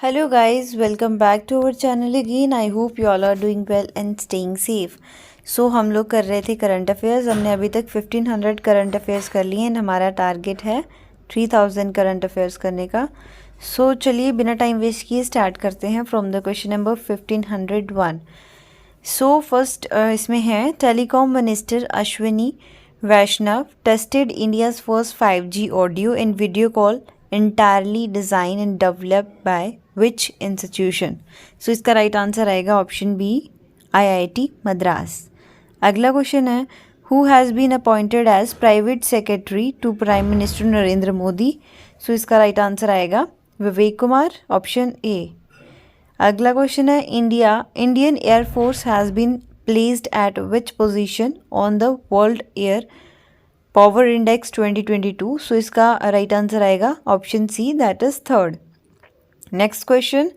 Hello guys, welcome back to our channel again. I hope you all are doing well and staying safe. So हम लोग कर रहे थे current affairs. हमने अभी तक 1500 करंट अफेयर्स कर लिए हैं. हमारा टारगेट है 3000 करंट अफेयर्स करने का. सो चलिए बिना टाइम वेस्ट किए स्टार्ट करते हैं from the question number 1501. So first इसमें है telecom minister Ashwini Vaishnaw tested India's first 5G audio and video call entirely designed and developed by which institution? So इसका राइट आंसर आएगा ऑप्शन बी IIT मद्रास. अगला question है who has been appointed as private secretary to Prime Minister Narendra Modi. सो इसका right answer आएगा Vivek Kumar option A. अगला question है Indian air Force has been placed at which position on the World Air Power Index 2022. So इसका right answer आएगा option C that is third. Next question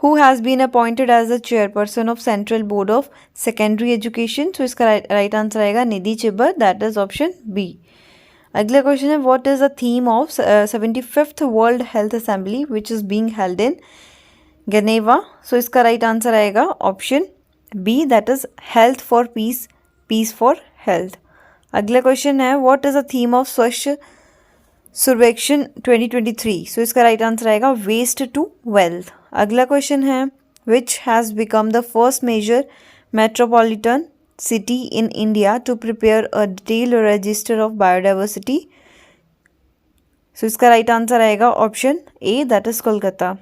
who has been appointed as the chairperson of Central board of secondary education. So इसका right answer आएगा Nidhi Chhibber that is option B. अगला question है what is the theme of 75th world health Assembly which is being held in Geneva. So इसका right answer आएगा option B that is health for peace, peace for health. अगला question है what is the theme of Swachh Survekshan 2023. So इसका right answer आएगा waste to wealth. अगला question है which has become the first major metropolitan city in India to prepare a detailed register of biodiversity. So इसका right answer आएगा option A that is Kolkata.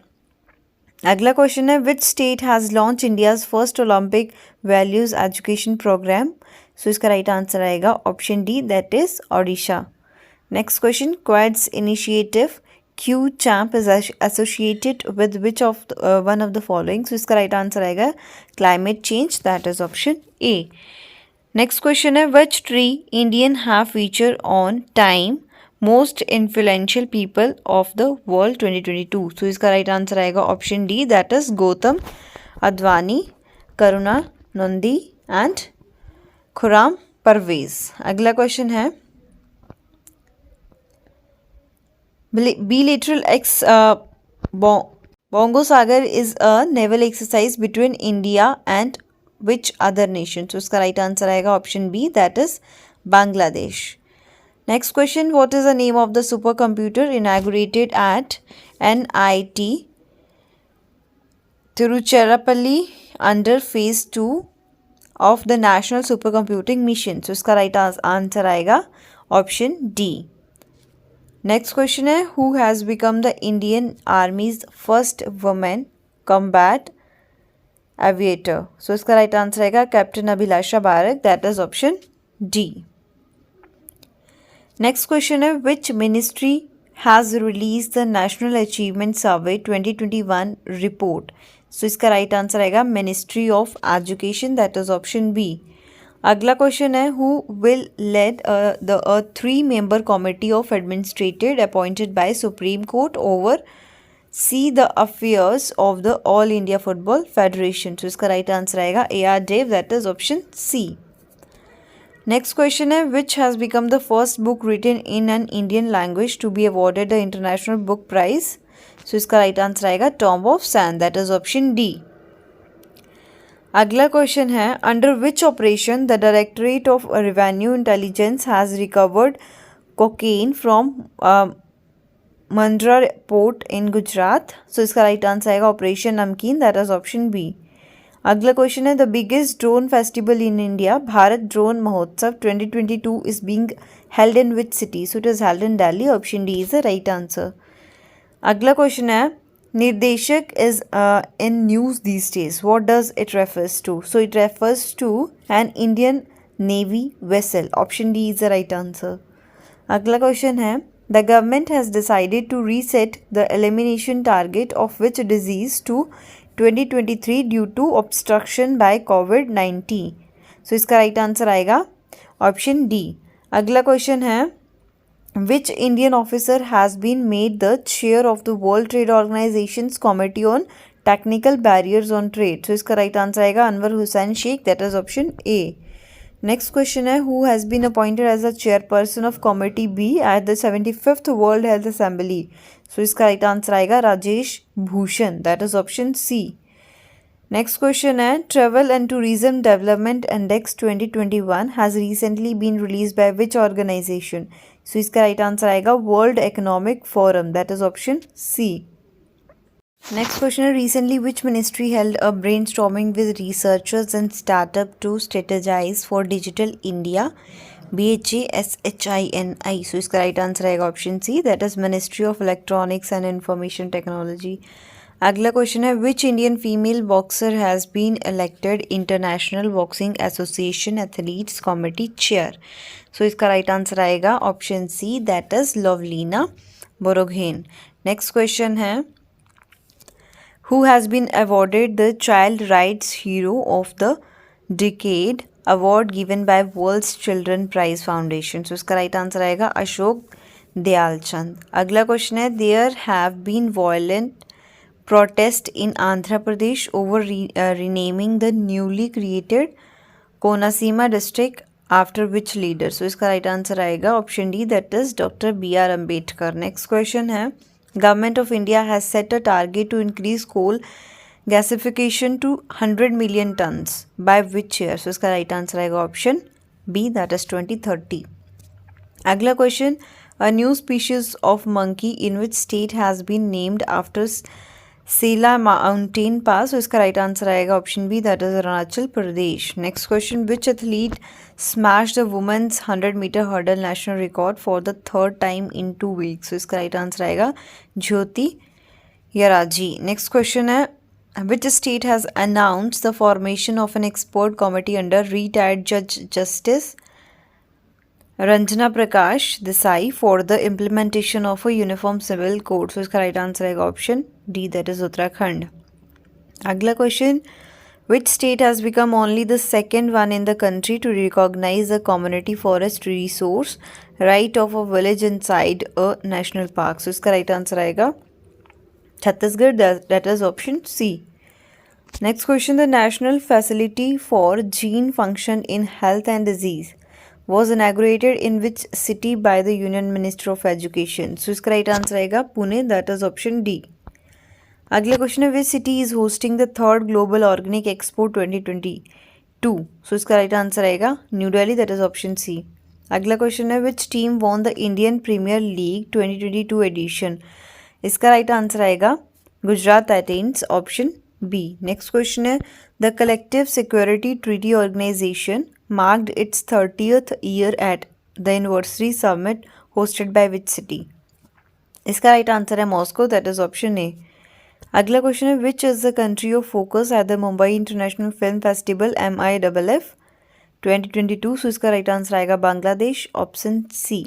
अगला question है which state has launch India's first Olympic values education programme. So इसका right answer आएगा option D that is Odisha. Next question Quad's initiative Q champ is associated with which of one of the following. So इसका right answer आएगा climate change that is option A. Next question है which three Indian have feature on Time most influential people of the world 2022. So इसका right answer आएगा option D that is Gautam Advani, Karuna Nandy and Khurram Parvez. अगला question है bilateral Bongo Sagar is a naval exercise between India and which other nation. So इसका right answer आएगा option B that is Bangladesh. Next question what is the name of the super computer inaugurated at NIT Tiruchirappalli under phase 2 of the national super computing mission. So इसका right answer आएगा option D. Next question है who has become the Indian army's first women combat aviator. So इसका right answer आएगा captain Abhilasha Barak that is option D. Next question है which ministry has release the national achievement survey 2021 report. So इसका right answer आएगा ministry of education that is option B. अगला question है who will led the 3-member committee of administrated appointed by supreme court oversee the affairs of the all India football federation. So इसका right answer आएगा AR Dev that is option C. Next question है which has become the first book written in an Indian language to be awarded the international book prize. So इसका right answer आएगा tomb of sand that is option D. अगला question है under which operation the directorate of revenue intelligence has recovered cocaine from Mundra port in Gujarat. So इसका right answer आएगा operation Namkeen that is option B. अगला question है the biggest drone festival in India Bharat drone Mahotsav 2022 is being held in which city. So it is held in Delhi option D is the right answer. अगला question है Nirdeshak is in news these days what does it refers to. So it refers to an Indian navy vessel option D is the right answer. अगला question है the government has decided to reset the elimination target of which disease to 2023 due to obstruction by COVID-19. सो इसका right answer आएगा option D. अगला question है which Indian officer has been made the chair of the world trade organisations committee on technical barriers on trade. So इसका right answer आएगा Anwar Hussain Shaikh that is option A. Next question है who has been appointed as a chairperson of committee B at the 75th world health assembly. So इसका right answer आएगा Rajesh Bhushan, that is option C. Next question है travel and tourism development index 2021 has recently been release by which organisation. So इसका right answer आएगा world economic forum, that is option C. Next question है recently which ministry held a brainstorming with researchers and startup to strategise for digital India. BHASHINI. So इसका right answer आएगा option C, that is ministry of electronics and information technology. अगला question है which Indian female boxer has been elected international boxing association athletes committee chair. So इसका right answer आएगा option C, that is Lovlina Borgohain. Next question है who has been awarded the child rights hero of the decade award given by world's children prize foundation. So इसका right answer आएगा अशोक दयालचंद. अगला question है there have been violent protest in Andhra Pradesh over renaming the newly created Konasima district after which leader. So इसका right answer आएगा option D, that is Dr. B.R. Ambedkar. Next question है Government of India has set a target to increase coal gasification to 100 million tons by which year. So इसका right answer आएगा option B, that is 2030. अगला question a new species of monkey in which state has been named after Sela mountain pass. इसका right answer आएगा option B, that is Arunachal Pradesh. Next question which athlete smash the women's 100 metre hurdle national record for the third time in 2 weeks. इसका right answer आएगा Jyothi Yarraji. Next question है which state has announced the formation of an expert committee under retired जज justice Ranjana Prakash Desai for the implementation of a uniform civil code. सो इसका right answer आएगा option D, that is Uttarakhand. अगला question which state has become only the second one in the country to recognise the community forest resource right of a village inside a national park. So इसका right answer आएगा Chhattisgarh, that is option C. Next question the national facility for gene function in health and disease was inaugurated in which city by the Union Minister of Education. So इसका right answer आएगा Pune, that is option D. अगला question है which city is hosting the third global organic expo 2022. So इसका right answer आएगा new Delhi, that is option C. अगला question है which team won the Indian premier league 2022 edition. इसका right answer आएगा Gujarat titans, option B. Next question है the collective security treaty organisation marked its 30th year at the anniversary summit hosted by which city. इसका right answer है Moscow, that is option A. अगला question है विच is the country of focus at the Mumbai international film festival MIFF 2022. So इसका right answer आएगा Bangladesh, option C.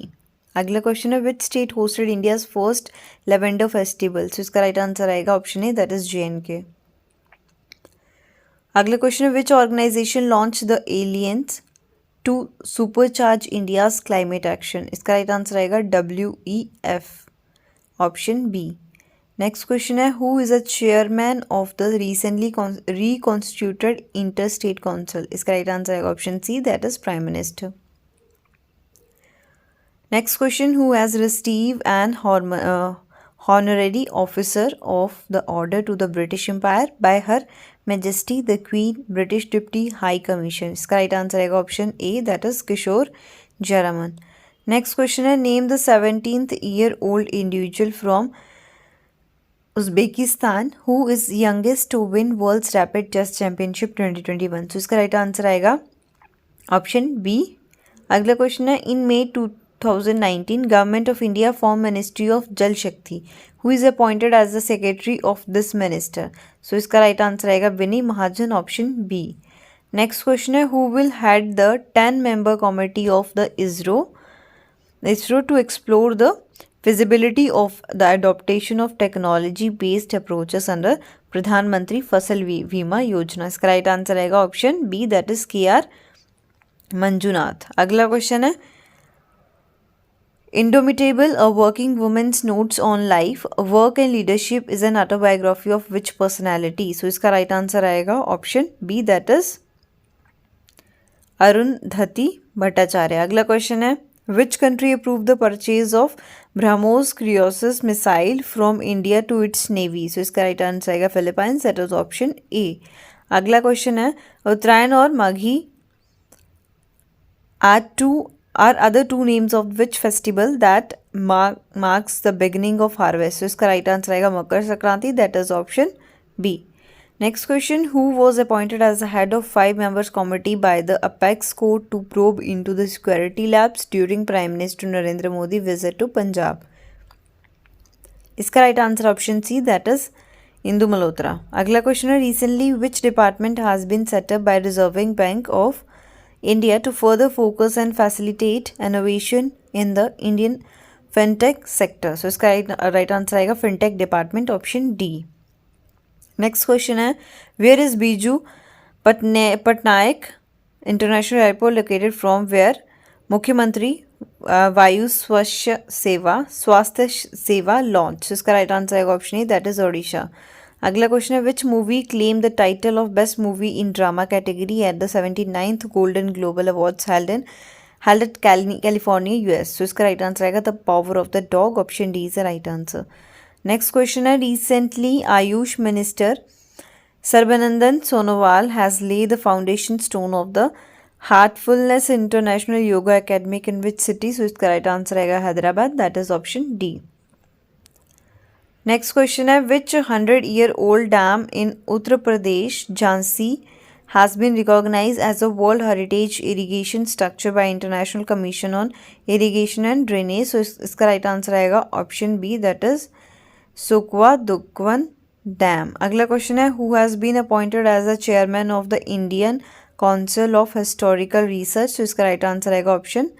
अगला question है which state hosted India's first lavender festival. So इसका right answer आएगा option A, that is JNK. अगला question है which organisation launch the aliens to supercharge India's climate action. इसका right answer आएगा WEF, option B. Next question है who is a chairman of the recently reconstituted inter state council. इसका right answer आएगा option C, that is prime minister. Next question who has receive an honorary officer of the order to the British Empire by Her Majesty the Queen British Deputy High Commission. इसका right answer आएगा option A, that is Kishore Jayaraman. Next question है name the 17th year old individual from Uzbekistan who is youngest to win world's rapid chess championship 2021. So इसका right answer आएगा option B. अगला question है in May 2019 Government of India formed Ministry of Jal Shakti. Who is appointed as the secretary of this minister? So इसका right answer आएगा विनी महाजन, option B. Next question है who will head the 10-member committee of the ISRO to explore the feasibility of the adoption of technology-based approaches under प्रधानमंत्री फसल बीमा योजना. इसका right answer आएगा option B, that is KR Manjunath. अगला question है Indomitable, a working woman's notes on life, work and leadership is an autobiography of which personality? So इसका right answer आएगा option B, that is Arundhati Bhattacharya. अगला question है which country approve the purchase of BrahMos cruise missile from India to its navy. So इसका right answer आएगा Philippines, that is option A. अगला question है उत्तरायण और Maghi are other two names of which festival that marks the beginning of harvest। So इसका right answer आएगा Makar Sankranti, that is option B। Next question, who was appointed as the head of 5 members committee by the apex court to probe into the security lapse during Prime Minister Narendra Modi visit to Punjab। इसका right answer option C, that is Indu Malhotra. अगला question है recently which department has been set up by Reserve Bank of India to further focus and facilitate innovation in the Indian fintech sector। So इसका right answer आएगा fintech department, option D। Next question है where is Biju Patnaik International Airport located from where मुख्यमंत्री वायु स्वास्थ्य Seva launch. इसका right answer आएगा option A, that is Odisha. अगला question है which movie claim the title of best movie in drama category at the 79th golden global awards held at California US. So इसका right answer आएगा the power of the dog, option D is the right answer. Next question है recently AYUSH minister Sarbananda Sonowal has laid the foundation stone of the Heartfulness International Yoga Academic in which city? So इसका right answer आएगा Hyderabad, that is option D. Next question है which 100-year-old dam in Uttar Pradesh Jhansi has been recognise as a world heritage irrigation structure by international commission on irrigation and drainage. So इसका right answer आएगा option B, that is Sukwa Dukwan dam. अगला question है who has been appointed as the chairman of the Indian council of historical research. तो इसका right answer आएगा option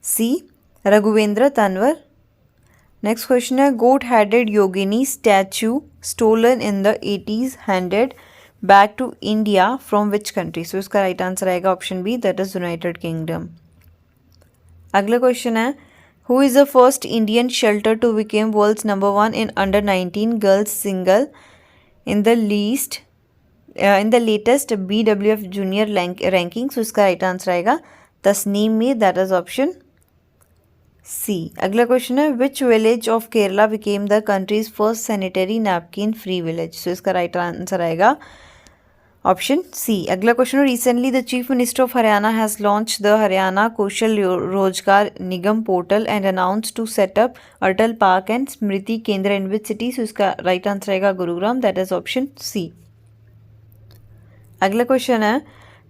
C, Raghuvendra Tanwar. Next question है goat headed yogini statue stolen in the 80s handed back to India from which country. So इसका right answer आएगा option B, that is United Kingdom. अगला question है who is the first Indian shuttler to become world's number 1 in under 19 girls single in the latest BWF junior ranking. So इसका right answer आएगा Tasnim Mir, that is option C. अगला question है which village of Kerala became the country's first sanitary napkin free village. So इसका right answer आएगा option C. अगला question है recently the chief minister of Haryana has launch the Haryana Kaushal Rozgar Nigam portal and announce to set up Atal park and Smriti Kendra in which city. So इसका right answer आएगा Gurugram, that is option C. अगला question है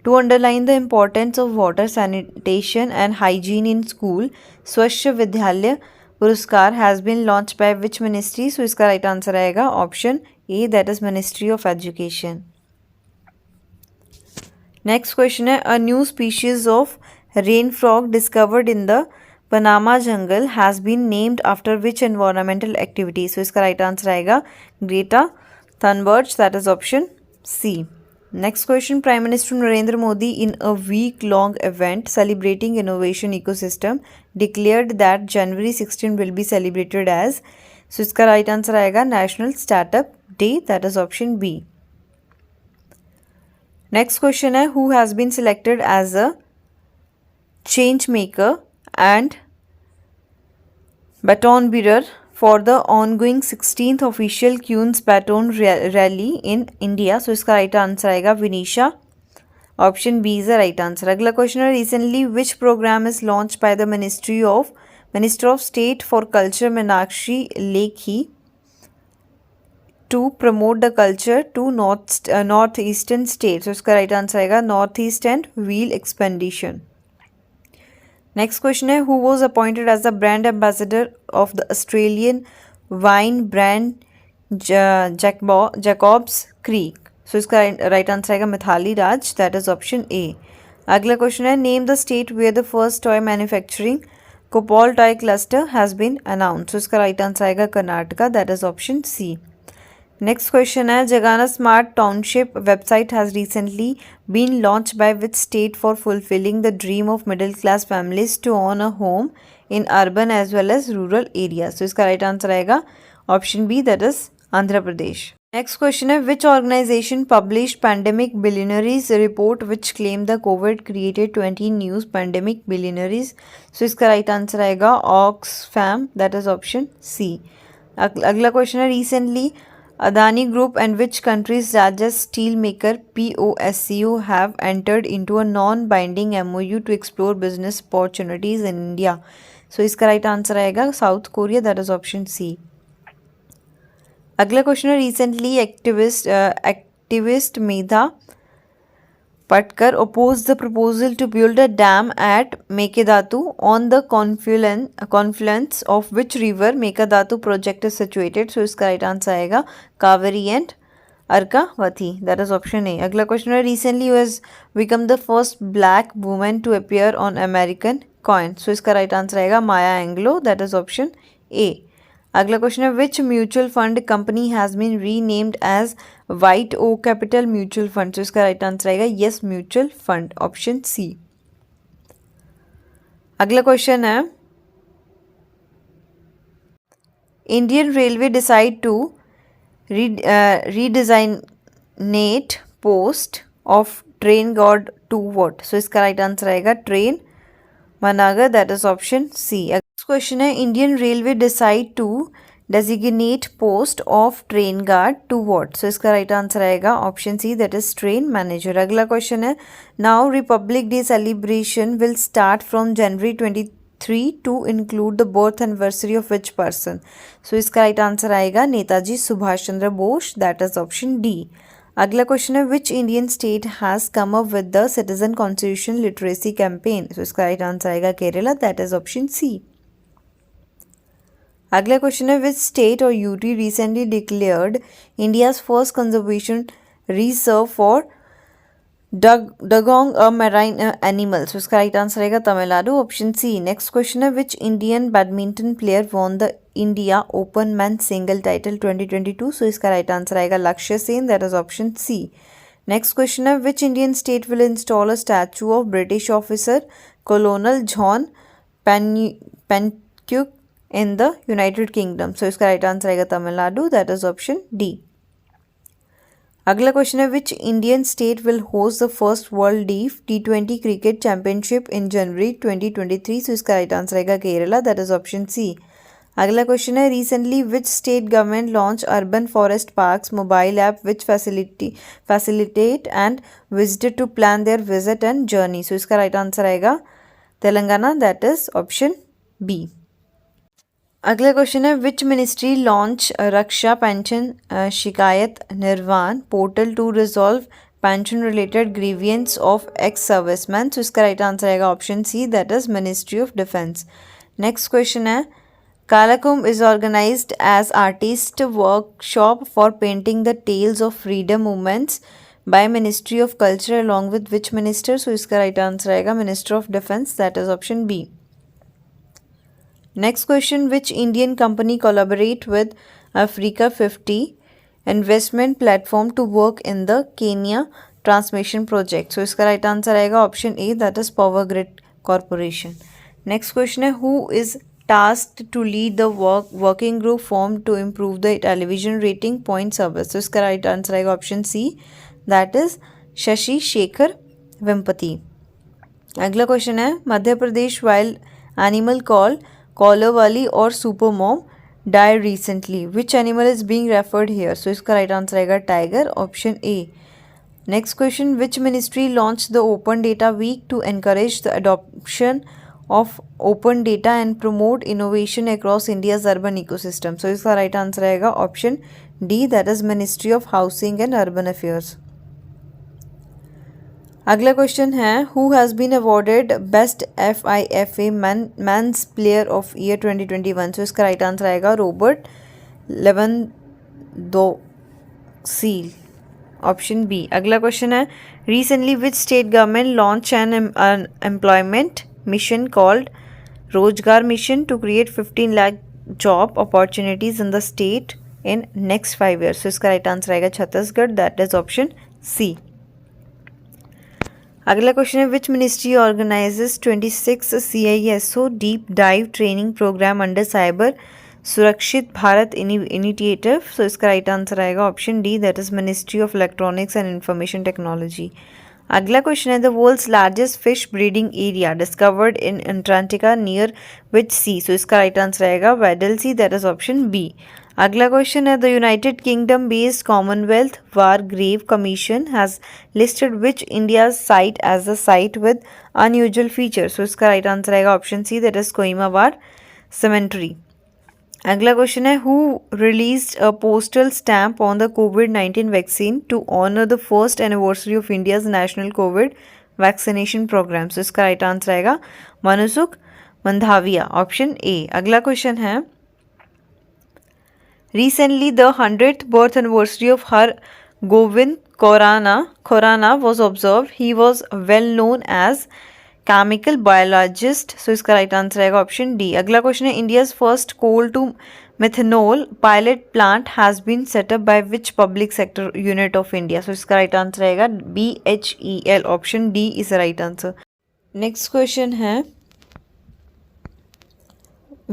to underline the importance of water sanitation and hygiene in school Swachh Vidyalaya Puraskar has been launch by which ministry. So इसका right answer आएगा option A, that is ministry of education. Next question है a new species of rain frog discovered in the Panama jungle has been named after which environmental activity. So इसका right answer आएगा Greta Thunberg, that is option C. Next question, Prime Minister Narendra Modi in a week-long event celebrating innovation ecosystem declared that January 16 will be celebrated as। So इसका right answer आएगा National Startup Day, that is option B। Next question है who has been selected as a change maker and baton bearer for the ongoing 16th official Queen's Baton Rally in India। So इसका right answer आएगा विनीशा, option B is the right answer। अगला question है recently which program is launched by the Minister of State for Culture Meenakshi Lekhi to promote the culture to northeastern states। So इसका right answer आएगा Northeast and Wheel Expedition। Next question है who was appointed as the brand ambassador of the Australian wine brand Jacob's Creek. So इसका right answer आएगा Mithali Raj, that is option A. अगला question है name the state where the first toy manufacturing Koppal toy cluster has been announce. So इसका right answer आएगा Karnataka, that is option C. Next question है Jagananna smart township website has recently been launch by which state for fulfilling the dream of middle class families to own a home in urban as well as rural area. So इसका right answer आएगा option B, that is Andhra Pradesh. Next question है which organisation publish pandemic billionaires report which claim the Covid created 20 news pandemic billionaires. So इसका right answer आएगा Oxfam, that is option C. अगला question है recently Adani group and which countries largest steel maker POSCO have entered into a non binding MOU to explore business opportunities in India. So इसका right answer आएगा South Korea, that is option C. अगला question है recently activist Medha Patkar oppose the proposal to build a dam at Mekedatu on the confluence of which river Mekedatu project is situated. So इसका right answer आएगा Kaveri and Arkavathi, that is option A. अगला question है recently has become the first black woman to appear on American coin. So इसका right answer आएगा Maya Angelou, that is option A. अगला question है which mutual fund company has been renamed as White Oak capital mutual fund. तो इसका right answer आएगा Yes mutual fund, option C. अगला question है Indian railway decide to redesignate post of train guard to what. So इसका right answer आएगा train manager, that is option C. Question है Indian railway decide to designate post of train guard to what. So इसका right answer आएगा option C, that is train manager. अगला question है now Republic Day celebration will start from January 23 to include the birth anniversary of which person. So इसका right answer आएगा Netaji Subhash Chandra Bose, that is option D. अगला question है which Indian state has come up with the citizen constitution literacy campaign. So इसका right answer आएगा Kerala, that is option C. अगला question है which state और UT recently declared India's first conservation reserve for dugong a marine animal. So इसका right answer आएगा Tamil Nadu, option C. Next question है which Indian badminton player won the India Open man single title 2022. So इसका right answer आएगा Lakshya Sen, that is option C. Next question है which Indian state will install a statue of British officer colonel John Pennycuick in the United Kingdom. So इसका right answer आएगा Tamil Nadu, that is option D. अगला question है which Indian state will host the first world T20 cricket championship in January 2023. So इसका right answer आएगा Kerala, that is option C. अगला question है recently which state government launch urban forest parks mobile app which facilitate and visitor to plan their visit and journey. So इसका right answer आएगा Telangana, that is option B. अगला question है which ministry launch Raksha pension Shikayat Nirvan portal to resolve pension related grievances of ex serviceman. So इसका right answer आएगा option C, that is ministry of defence. Next question है Kalakumbh is organised as artist workshop for painting the tales of freedom movements by ministry of culture along with which minister. So इसका right answer आएगा minister of defence, that is option B. Next question, which Indian company collaborate with Africa 50 investment platform to work in the Kenya transmission project. So इसका right answer आएगा option A, that is Power Grid Corporation. Next question है who is tasked to lead the working group formed to improve the television rating point service. So इसका right answer आएगा option C, that is Shashi Shekhar Vempati. अगला question है Madhya Pradesh wild animal कॉलरवाली और super mom died recently. Which animal is being referred here? So इसका right answer आएगा tiger, option A. Next question, which ministry launched the Open Data Week to encourage the adoption of open data and promote innovation across India's urban ecosystem? So इसका right answer आएगा option D, that is Ministry of Housing and Urban Affairs. अगला question है who has been awarded best FIFA men's player of year 2021. So इसका right answer आएगा Robert Lewandowski, option B. अगला question है recently which state government launch an employment mission called Rozgar mission to create 15 lakh job opportunities in the state in next 5 years. So इसका right answer आएगा Chhattisgarh, that is option C. अगला question है which ministry organises 26 CISO deep dive training programme under cyber Surakshit Bharat initiative. So इसका right answer आएगा option D, that is ministry of electronics and information technology. अगला question है the world's largest fish breeding area discovered in Antarctica near which sea. So इसका right answer आएगा Weddell sea, that is option B. अगला question है the United Kingdom based Commonwealth war grave commission has listed which India site as a site with unusual feature. So इसका right answer आएगा option C, that is Kohima war cemetery. अगला question है who released a postal stamp on the कोविड-19 vaccine to honour the first anniversary of India's national Covid vaccination programme. So इसका right answer आएगा Mansukh मंधाविया, option A. अगला question है recently the 100th birth anniversary of Har Govind Khorana was observed. He was well known as chemical biologist. So इसका right answer आएगा option D. अगला question है India's first coal to methanol pilot plant has been set up by which public sector unit of India. So इसका right answer आएगा BHEL, option D is right answer. Next question है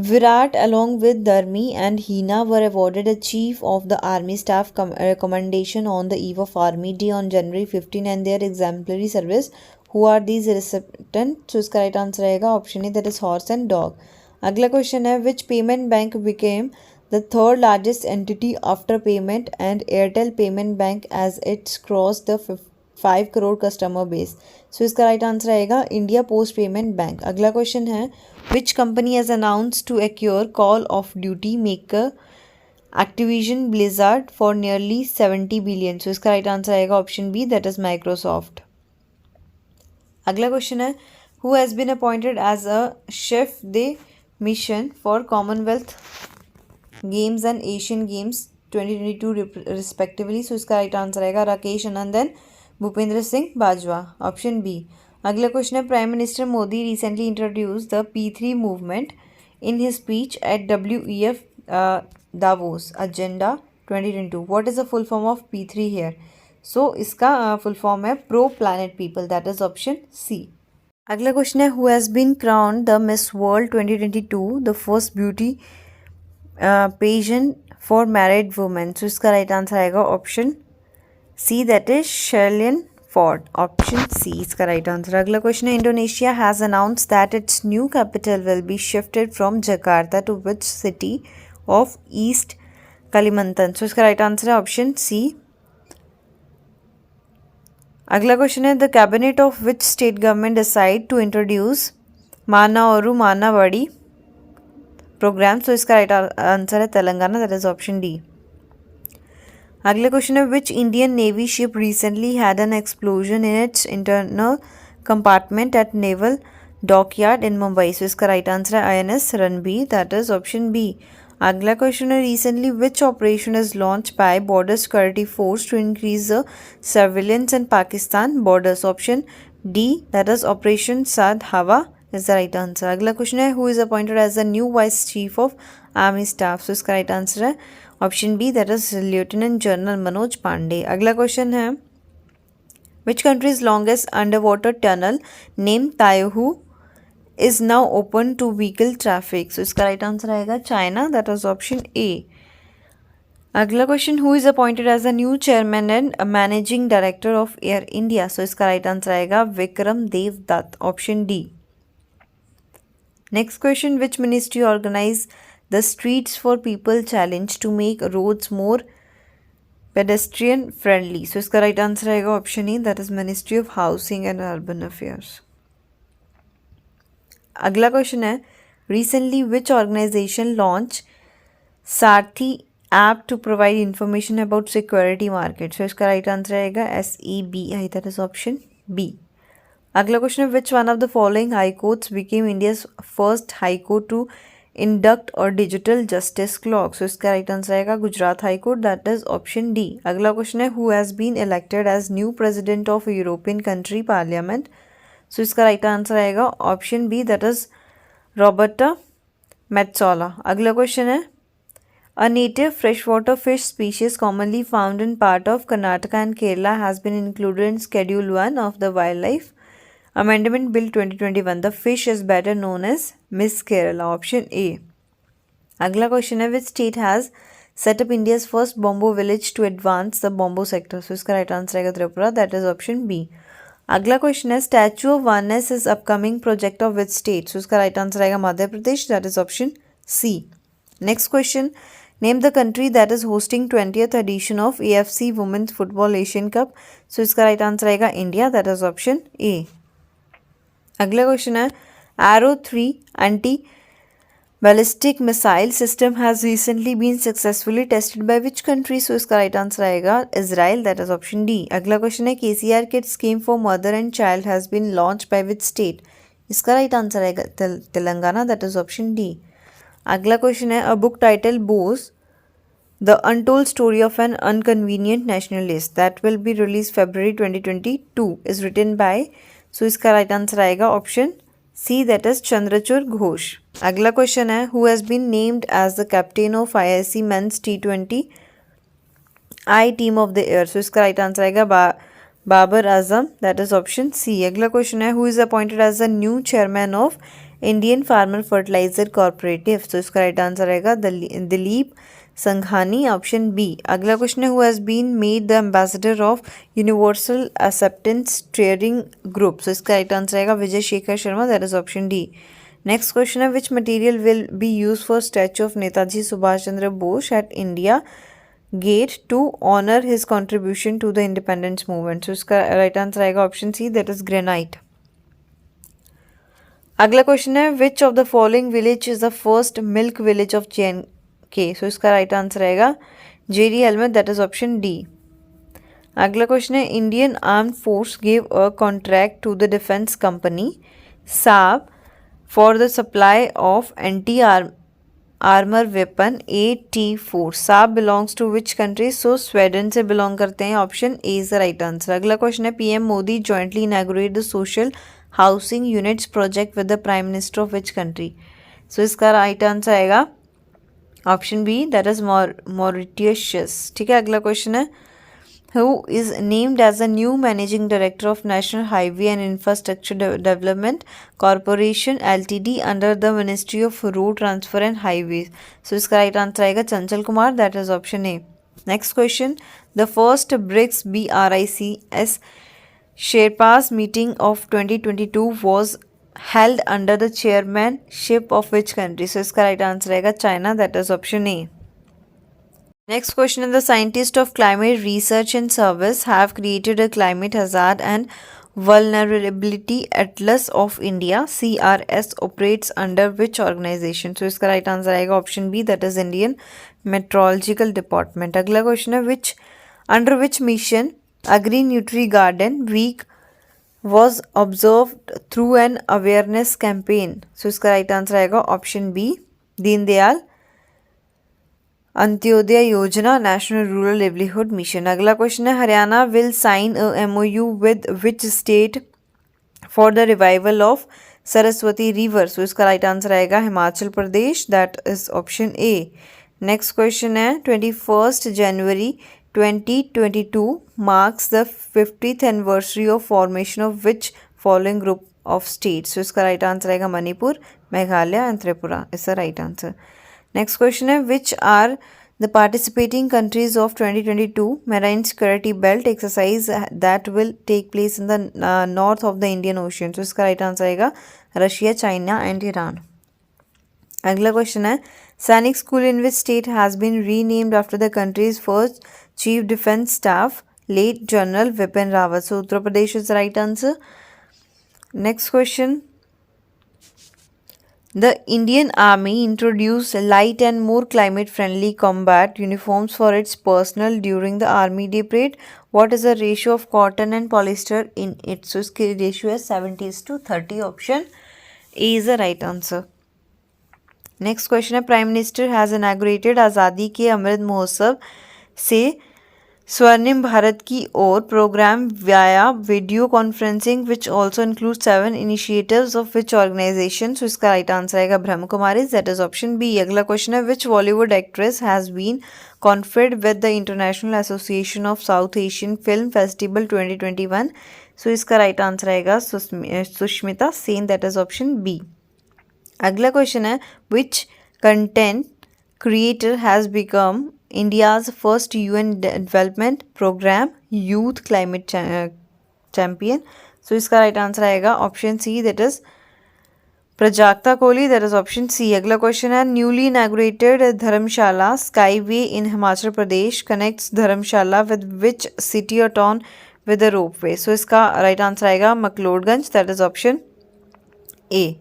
Virat along with Dharmi and Hina were awarded a Chief of the Army Staff Commendation on the eve of Army Day on January 15 and their exemplary service. Who are these recipients? So इसका right answer आएगा option A, that is horse and dog. अगला question है which payment bank became the third largest entity after payment and Airtel payment bank as it's cross the 5 crore customer base. So इसका right answer आएगा India post payment bank. अगला question है which company has announced to acquire call of duty maker Activision Blizzard for nearly 70 billion. So इसका right answer आएगा option B, that is Microsoft. अगला question है who has been appointed as a chef de mission for Commonwealth Games and Asian Games 2022 respectively. So इसका right answer आएगा Rakesh Anandan Bhupendra Singh Bajwa, option B. अगला question है prime minister Modi recently introduce the P3 movement in his speech at WEF Davos agenda 2022। What is the full form of P3 here? So इसका full form है pro planet people, that is option C. अगला question है who has been crowned the Miss World 2022 the first beauty pageant for married women. So इसका right answer आएगा option C, that is Shaylyn Ford, option C इसका right answer. अगला question है Indonesia has announced that its new capital will be shifted from Jakarta to which city of east Kalimantan. So इसका right answer है option C. अगला question है the cabinet of which state government decide to introduce Mana और Manavadi programme. So इसका right answer है Telangana, that is option D. अगले question है which Indian navy ship recently had an explosion in its internal compartment at naval dockyard in Mumbai. So इसका right answer है INS Ranvir, that is option B. अगला question है recently which operation is launch by border security force to increase the surveillance in Pakistan borders, option D, that is operation Sard Hawa is the right answer. अगला question है who is appointed as the new vice chief of army staff. So इसका right answer है option B, that is lieutenant general Manoj Pande. अगला question है which countries longest under water tunnel name Taihu is now open to vehicle traffic. So इसका right answer आएगा China, that is option A. अगला question who is appointed as the new chairman and managing director of Air India. So इसका right answer आएगा Vikram Dev Dutt, option D. Next question which ministry organise the Streets for People challenge to make roads more pedestrian friendly। So इसका right answer आएगा option E, that is ministry of housing and urban affairs. अगला question है recently which organisation launch Saarthi app to provide information about security market. So इसका right answer आएगा SEBI, that is option B. अगला question है which one of the following high courts became India's first high court to induct or digital justice clock. So इसका right answer आएगा Gujarat high court, that is option D. अगला question है who has been elected as new president of European country parliament. So इसका right answer आएगा option B, that is Roberta Metsola. अगला question है a native fresh water fish species commonly found in part of Karnataka and Kerala has been included in Schedule 1 of the wild life Amendment Bill 2021. The fish is better known as Miss Kerala, option A. अगला question है which state has set up India's first bamboo village to advance the bamboo sector, so इसका right answer आएगा Tripura, that is option B. अगला question है statue of oneness is upcoming project of which state, so इसका right answer आएगा Madhya Pradesh, that is option C. Next question, name the country that is hosting 20th edition of AFC women's football Asian cup, so इसका right answer आएगा India, that is option A. अगला question है arrow 3 anti ballistic missile system has recently been successfully tested by which country, so इसका right answer आएगा Israel, that is option D. अगला question है KCR kit scheme for mother and child has been launch by which state, इसका right answer आएगा Telangana, that is option D. अगला question है a book title Bose the untold story of an inconvenient nationalist that will be release February 2022 is written by, so इसका right answer आएगा option C, that is Chandrachur Ghosh. अगला question है who has been named as the captain of IIC men's T20 I team of the year, so इसका right answer आएगा Babar Azam, that is option C. अगला question है who is appointed as the new chairman of Indian farmer fertiliser cooperative, सो इसका right answer आएगा Dilip Sanghani, option B. अगला question है who has been made the ambassador of universal acceptance trading group, so इसका right answer आएगा Vijay Shekhar Sharma, that is option D. Next question है which material will be use for statue of Netaji Subhash Chandra Bose at India gate to honour his contribution to the independence movement, so इसका right answer आएगा option C, that is granite. अगला question है which of the following village is the first milk village of JNK, so इसका right answer आएगा JD helmet, that is option D. अगला question है Indian armed force give a contract to the defence company Saab for the supply of anti armour weapon AT4, Saab belongs to which country, so Sweden से belong करते हैं, option A is the right answer. अगला question है PM Modi jointly inaugurate the social housing units project with the prime minister of which country, so इसका right answer आएगा option B, that is Mauritius. ठीक है, अगला question है who is named as the new managing director of National Highway and Infrastructure Development Corporation Ltd under the Ministry of Road Transport and Highways, so इसका right answer आएगा Chanchal Kumar, that is option A. Next question the first BRICS BRICS Sherpas meeting of 2022 was held under the chairmanship of which country, so इसका right answer आएगा China, that is option A. Next question is the scientists of climate research and service have created a climate hazard and vulnerability atlas of India CRS operates under which organization, so इसका right answer आएगा option B, that is Indian Meteorological Department। अगला question है which under which mission Agri Nutri Garden Week was observed through an awareness campaign, so इसका right answer आएगा option B, Deendayal Antyodaya Yojana national rural livelihood mission. अगला question है Haryana will sign a MOU with which state for the revival of Saraswati river, so इसका right answer आएगा Himachal Pradesh, that is option A. Next question है 21 January 2022 marks the 50th anniversary of formation of which following group of states, so इसका right answer आएगा Manipur, Meghalaya and Tripura is the right answer. Next question है which are the participating countries of 2022 marine security belt exercise that will take place in the north of the Indian ocean, तो इसका right answer आएगा Russia, China and Iran. अगला question है Sainik school in which state has been renamed after the country's first chief defence staff late general Vipin Rawat, so Uttar Pradesh is the right answer. Next question The Indian Army introduced light and more climate-friendly combat uniforms for its personnel during the Army Day Parade. What is the ratio of cotton and polyester in it? So, इसकी ratio है 70:30. Option A is the right answer. Next question है Prime Minister has inaugurated आज़ादी के अमृत महोत्सव से स्वर्णिम भारत की ओर program via video conferencing which also include 7 initiatives of which organisation, so इसका right answer आएगा Brahma Kumari, that is option B. अगला क्वेश्चन है which Bollywood actress has been conferred with the international association of south Asian film festival 2021, so इसका right answer आएगा Sushmita Sen, that is option B. अगला question है which content creator has become India's first UN development program youth climate champion? So इसका right answer आएगा option C, that is Prajakta Koli, that is option C. अगला question है, newly inaugurated Dharamshala skyway in Himachal Pradesh connects Dharamshala with which city or town with a ropeway? So इसका right answer आएगा McLeodganj, that is option A.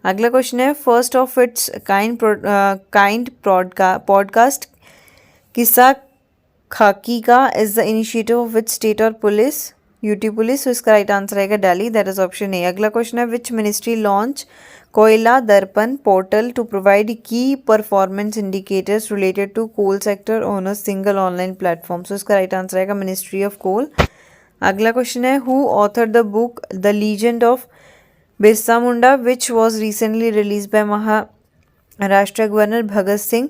अगला question है, first of its kind podcast Kissa Khaki Ka is the initiative of which state or police? UT police. तो इसका right answer आएगा Delhi, that is option A. अगला question है, which ministry launch Koyla Darpan portal to provide key performance indicators related to coal sector on a single online platform? So इसका right answer आएगा ministry of coal. अगला question है, who author the book the legend of Birsa Munda which was recently release by Maharashtra governor Bhagat Singh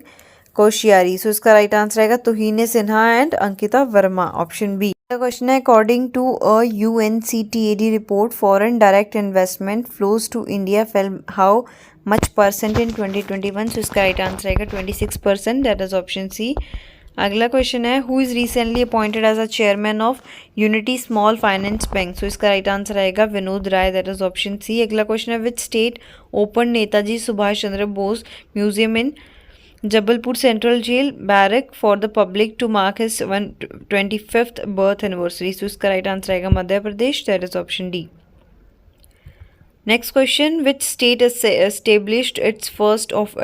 Koshyari? So इसका right answer आएगा Tuhin Sinha and Ankita Verma, option B. Question है, according to a UNCTAD report foreign direct investment flows to India fell how much percent in 2021? So इसका right answer आएगा 26%, that is option C. अगला question है, who is recently appointed as a chairman of unity small finance bank? So इसका right answer आएगा Vinod Rai, that is option C. अगला question है, which state open Netaji Subhash Chandra Bose museum in Jabalpur central jail barrack for the public to mark his 125th birth anniversary? So इसका right answer आएगा Madhya Pradesh, that is option D. Next question, which state established its first of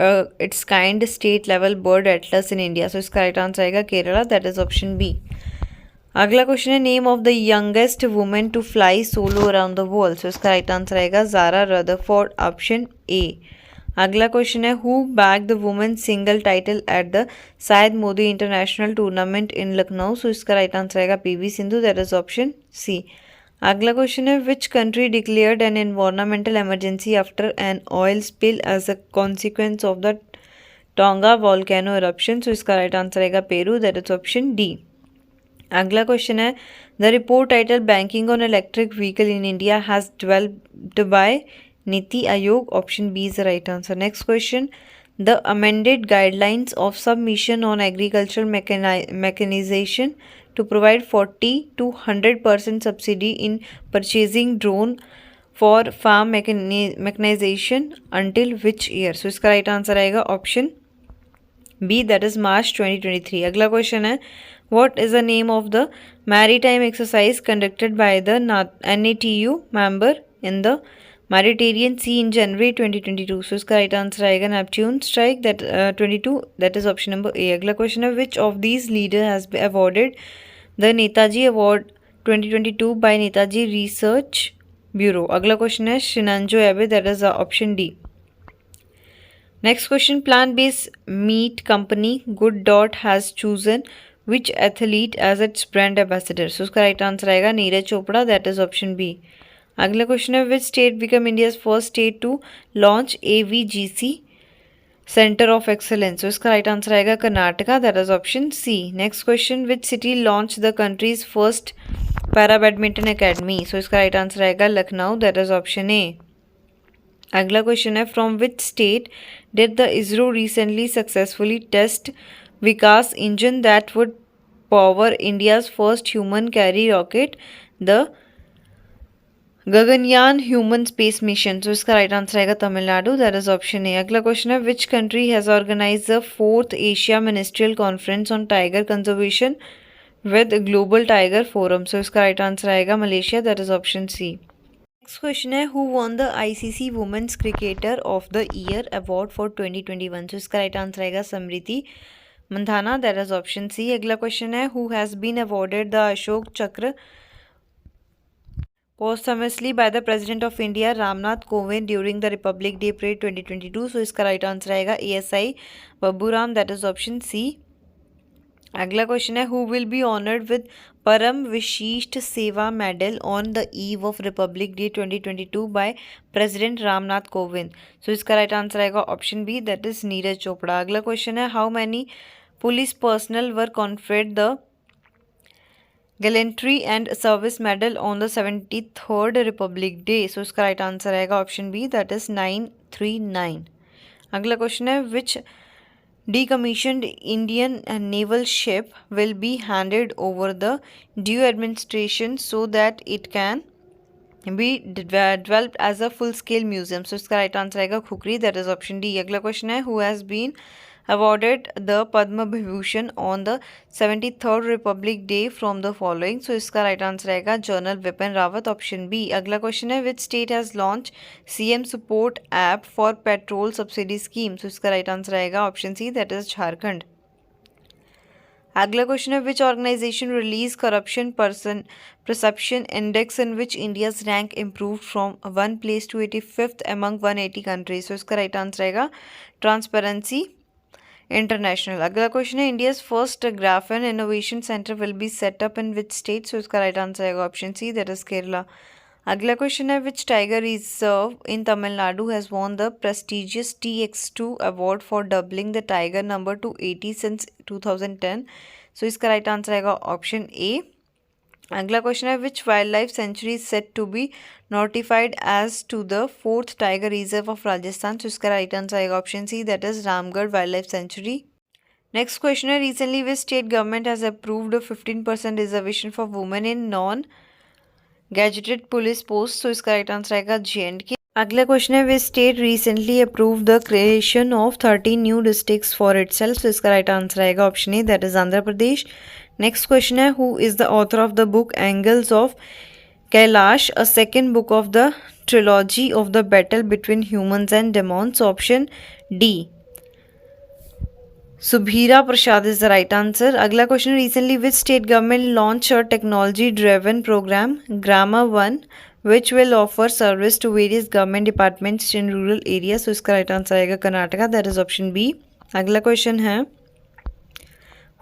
its kind state level bird atlas in India? So इसका right answer आएगा Kerala, that is option B. अगला question है, name of the youngest women to fly solo around the world? So इसका right answer आएगा Zaara Rutherford, option A. अगला question है, who bag the women single title at the Syed Modi international tournament in Lucknow? So इसका right answer आएगा PV Sindhu, that is option C. अगला question है, which country declared an environmental emergency after an oil spill as a consequence of the Tonga volcano eruption? So इसका right answer आएगा Peru, that is option D. अगला question है, the report title banking on electric vehicle in India has developed by Niti Aayog? Option B is the right answer. Next question, the amended guidelines of submission on agricultural mechanisation to provide 40 to 100% subsidy in purchasing drone for farm mechanization until which year? So इसका right answer आएगा option B, that is मार्च 2023। अगला question है, what is the name of the maritime exercise conducted by the NATO member in the Mediterranean Sea in January 2022? So इसका right answer आएगा Neptune strike, that 22, that is option number A. अगला question है, which of these leader has been awarded the Netaji award 2022 by Netaji research bureau? अगला question है, Shinzo Abe, that is option D. Next question, plant based meat company good dot has chosen which athlete as its brand ambassador? So उसका right answer आएगा Neeraj Chopra, that is option B. अगला question है, which state become India's first state to launch AVGC centre of excellence? इसका right answer आएगा Karnataka, that is option C. Next question, which city launch the country's first para badminton academy? So इसका right answer आएगा Lucknow, that is option A. अगला question है, from which state did the ISRO recently successfully test Vikas engine that would power India's first human carry rocket the Gaganyaan human space mission? So इसका right answer आएगा Tamil Nadu, that is option A. अगला question है, which country has organise the 4th Asia ministerial conference on tiger conservation with global tiger forum? So इसका right answer आएगा Malaysia, that is option C. Next question है, who won the ICC women's cricketer of the year award for 2021? So इसका right answer आएगा Smriti Mandhana, that is option C. अगला question है, who has been awarded the Ashok Chakra posthumously by the President of India Ramnath Kovind during the Republic Day Parade 2022? So इसका right answer आएगा ASI Babu Ram, that is option C. अगला question है, who will be honoured with Param Vishisht Seva medal on the eve of republic day 2022 by president Ramnath Kovind? So इसका right answer आएगा option B, that is Neeraj Chopra. अगला question है, how many police personnel were conferred the gallantry and service medal on the 73rd republic day? So इसका right answer आएगा option B, that is 939। अगला question है, विच decommissioned Indian naval ship will be handed over the due administration so that it can be developed as a full scale museum. So इसका right answer आएगा khukri, that is option D. अगला question है, who has been awarded the Padma Vibhushan on the 73rd Republic Day from the following. So इसका right answer आएगा general Vipin Rawat, option B. अगला question है, which state has launch CM support app for petrol subsidy scheme. So इसका right answer आएगा option C, that is Jharkhand. अगला question है, which organisation release corruption perception index in which India's rank improved from 1 place to 85th among 180 countries. So इसका right answer आएगा transparency international. अगला question है, India's first ग्राफेन innovation centre will be set up in which state. So इसका right answer आएगा option C, that is Kerala. अगला question है, which tiger reserve in Tamil Nadu has won the prestigious TX2 award for doubling the tiger number to 80 since 2010. So इसका right answer आएगा option A. अगला question है, which wildlife sanctuary is set to be notified as to the 4th tiger reserve of Rajasthan. सो इसका right answer आएगा option C, that is Ramgarh wildlife sanctuary. Next question है, recently which state government has approved a 15% reservation for women in non gazetted police post. So इसका right answer आएगा JNK. अगला question है, which state recently approve the creation of 13 new districts for itself. So इसका right answer आएगा option A, that is Andhra Pradesh. Next question है, who is the author of the book angles of Kailash, a second book of the trilogy of the battle between humans and demons. Option D, Subhira Prasad is the right answer. अगला question, recently which state government launched a technology driven program Grammar 1 which will offer service to various government departments in rural areas. So इसका right answer आएगा Karnataka, that is option B. अगला question है,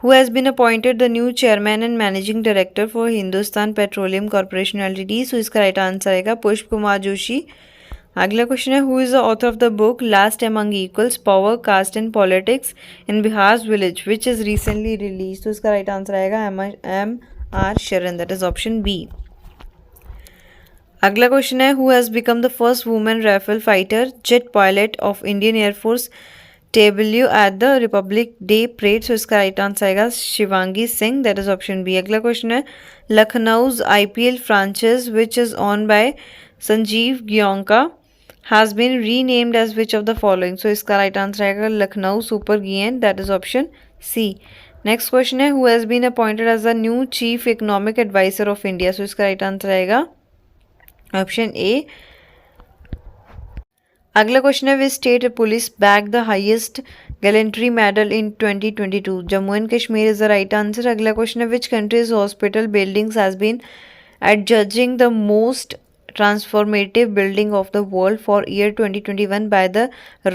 who has been appointed the new chairman and managing director for Hindustan Petroleum Corporation Ltd. So इसका right answer आएगा पुष्प कुमार जोशी. अगला question है, who is the author of the book last among equals power caste and politics in Bihar village which is recently release. तो इसका right answer आएगा MR Sharan, that is option B. अगला question है, who has become the first women Rafale fighter jet pilot of Indian air force tableau at the republic day parade. So इसका right answer आएगा Shivangi Singh, that is option B. अगला question है, Lucknow's IPL franchise which is owned by Sanjiv Goenka has been renamed as which of the following. So इसका right answer आएगा Lucknow super गियन, that is option C. Next question है, who has been appointed as the new chief economic advisor of India. So इसका right answer आएगा option A. अगला question है, which state police bagged the highest gallantry medal in 2022. Jammu and Kashmir is the right answer. अगला question है, which country's hospital buildings has been adjudging the most transformative building of the world for year 2021 by the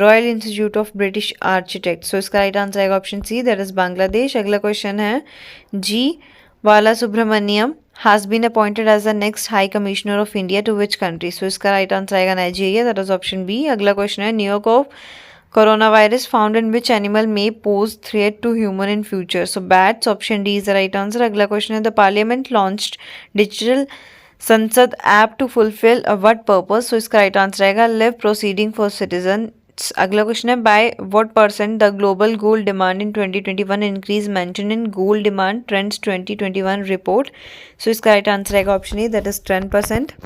Royal Institute of British Architects. So इसका right answer आएगा option C, that is Bangladesh. अगला question है, G. Bala Subramaniam has been appointed as the next High Commissioner of India to which country? So इसका right answer आएगा Nigeria, that is option B. अगला question है, New York of coronavirus found in which animal may pose threat to human in future? So bats, option D is the right answer. अगला question है, the parliament launched digital Sansad app to fulfil what purpose. So इसका right answer आएगा live proceeding for citizens. अगला question है, by what percent the global gold demand in 2021 increase mention in gold demand trends 2021 report. So इसका right answer आएगा option A, that is 10%.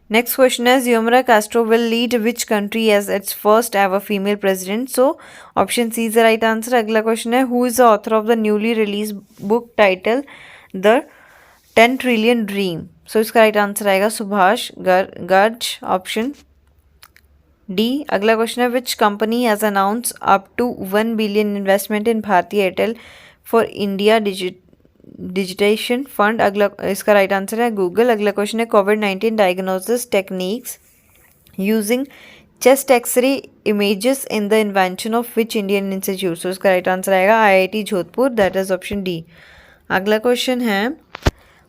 Next question is, Xiomara Castro will lead which country as its first ever female president? So option C is the right answer. अगला question है, who is the author of the newly released book titled The 10 Trillion Dream? So इसका right answer आएगा Subhash Garg, option D. अगला question है, which company has announced up to 1 billion investment in Bharti Airtel for India digitisation fund? अगला इसका right answer है Google. अगला question है, COVID-19 diagnosis techniques using chest x ray images in the invention of which Indian institute. So इसका right answer आएगा IIT Jodhpur, that is option D. अगला question है,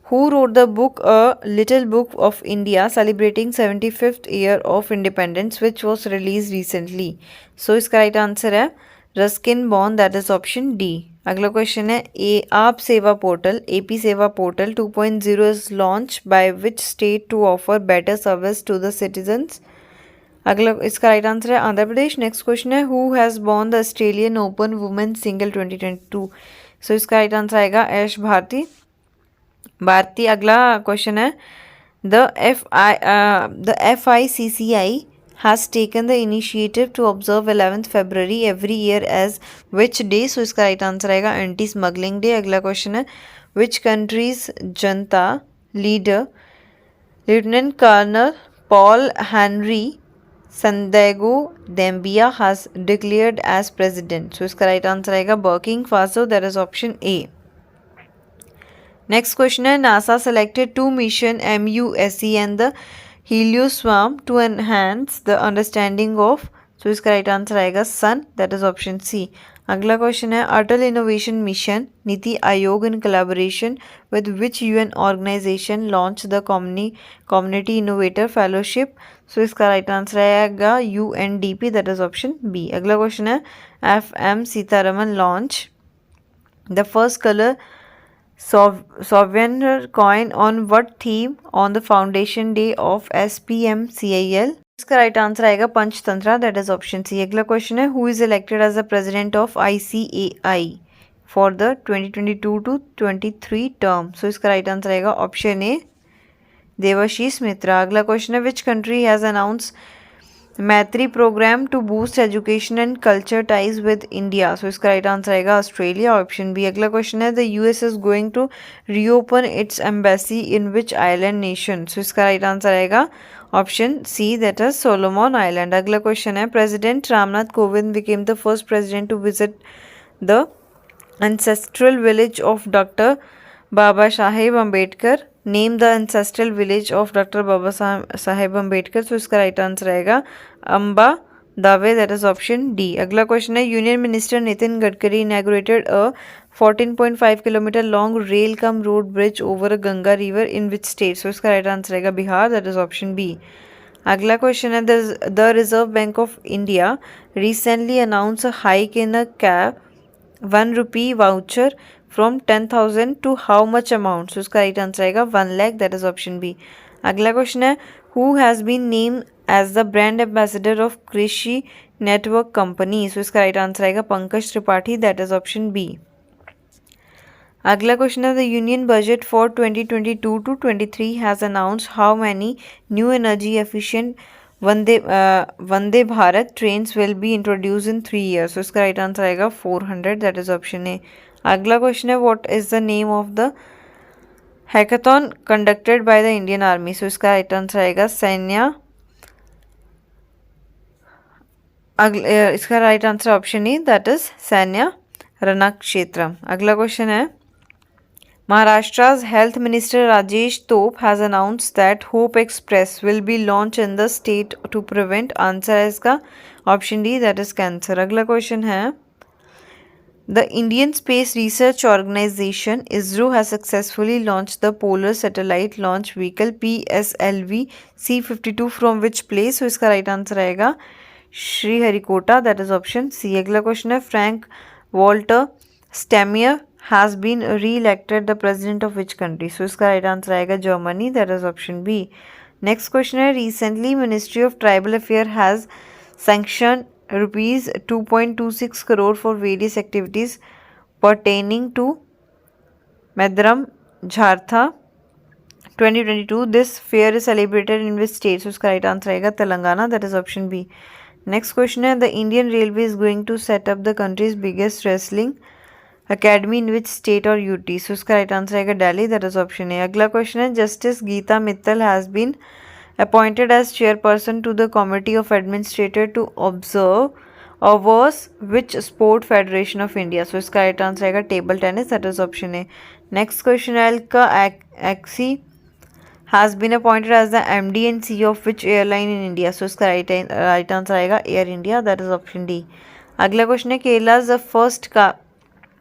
who wrote the book a little book of India celebrating 75th year of independence which was release recently. So इसका right answer है Ruskin बॉर्न, that is option D. अगला question है ए आप Seva portal AP Seva portal 2.0 is launch by which state to offer better service to the citizens. अगला इसका right answer है आंध्र प्रदेश। नेक्स्ट क्वेश्चन है who has won the Australian Open women single 2022। So इसका right answer आएगा Ash Barty. अगला question है the FICCI has taken the initiative to observe 11th February every year as which day। So इसका right answer आएगा anti smuggling day. अगला question है which country's junta leader lieutenant colonel Paul Henri Sandaogo Damiba has declared as president। So इसका right answer आएगा Burkina Faso, that is option A. Next question है NASA selected two mission MUSE and the helioswarm to enhance the understanding of। So इसका right answer आएगा sun, that is option C. अगला question है Atal innovation mission NITI Aayog in collaboration with which UN organisation launch the community innovator fellowship. So इसका right answer आएगा UNDP, that is option B. अगला question है FM Sitharaman launch the first colour sovereign coin on what theme on the foundation day of SPMCIL। इसका right answer आएगा Panchatantra, that is option C. अगला question है who is elected as the president of ICAI for the 2022 to 23 term. So इसका right answer आएगा option A Debashish Mitra. अगला question है which country has announce Maitri program to boost education and culture ties with India. So इसका right answer आएगा Australia, option B. अगला question है the US is going to reopen its embassy in which island nation. So इसका right answer आएगा option C, that is Solomon island. अगला question है president Ramnath Kovind became the first president to visit the ancestral village of Dr. Baba Saheb Ambedkar। Name the ancestral village of doctor Baba Saheb Ambedkar. So इसका right answer आएगा Ambavade, that is option D. अगला question है union minister Nitin Gadkari inaugurated a 14.5 kilometre long rail cum road bridge over a Ganga river in which state. So इसका right answer आएगा Bihar, that is option B. अगला question है the reserve bank of India recently announce a hike in a cap ₹1 voucher from 10,000 to how much amount. So इसका right answer आएगा 1 lakh, that is option B. अगला question है who has been name as the brand ambassador of Krishi network company. So इसका right answer आएगा Pankaj Tripathi, that is option B. अगला question है the union budget for 2022 to 23 has announced how many new energy efficient Vande Bharat trains will be introduce in 3 years। So इसका right answer आएगा 400, that is option A. अगला question है what is the name of the hackathon conducted by the Indian army. So इसका right answer आएगा सैन्य। इसका right answer option E, that is Sainya Ranakshetram. अगला question है Maharashtra's Health Minister Rajesh Top has announced that Hope Express will be launched in the state to prevent। Answer है इसका option D, that is cancer. अगला question है The Indian Space Research Organization ISRO has successfully launched the Polar Satellite Launch Vehicle PSLV C-52 from which place। so इसका right answer आएगा Sriharikota, that is option C. अगला question है Frank Walter Steinmeier has been re-elected the president of which country। so इसका right answer आएगा Germany, that is option B. Next question है recently ministry of tribal affair has sanction ₹2.26 crore for various activities pertaining to Medram Jhartha 2022। this fair is celebrated in which state। so इसका right answer आएगा Telangana, that is option B. Next question है the Indian railway is going to set up the country's biggest wrestling academy in which state और UT. So इसका right answer आएगा Delhi, that is option A. अगला question है justice Geeta Mittal has been appointed as chairperson to the committee of administrator to observers which sport federation of India. So इसका right answer आएगा table tennis, that is option A. Next question है Ilker Ayci has been appointed as the MD and CEO of which airline in India. So इसका right answer आएगा Air India, that is option D. अगला question है Kerala the first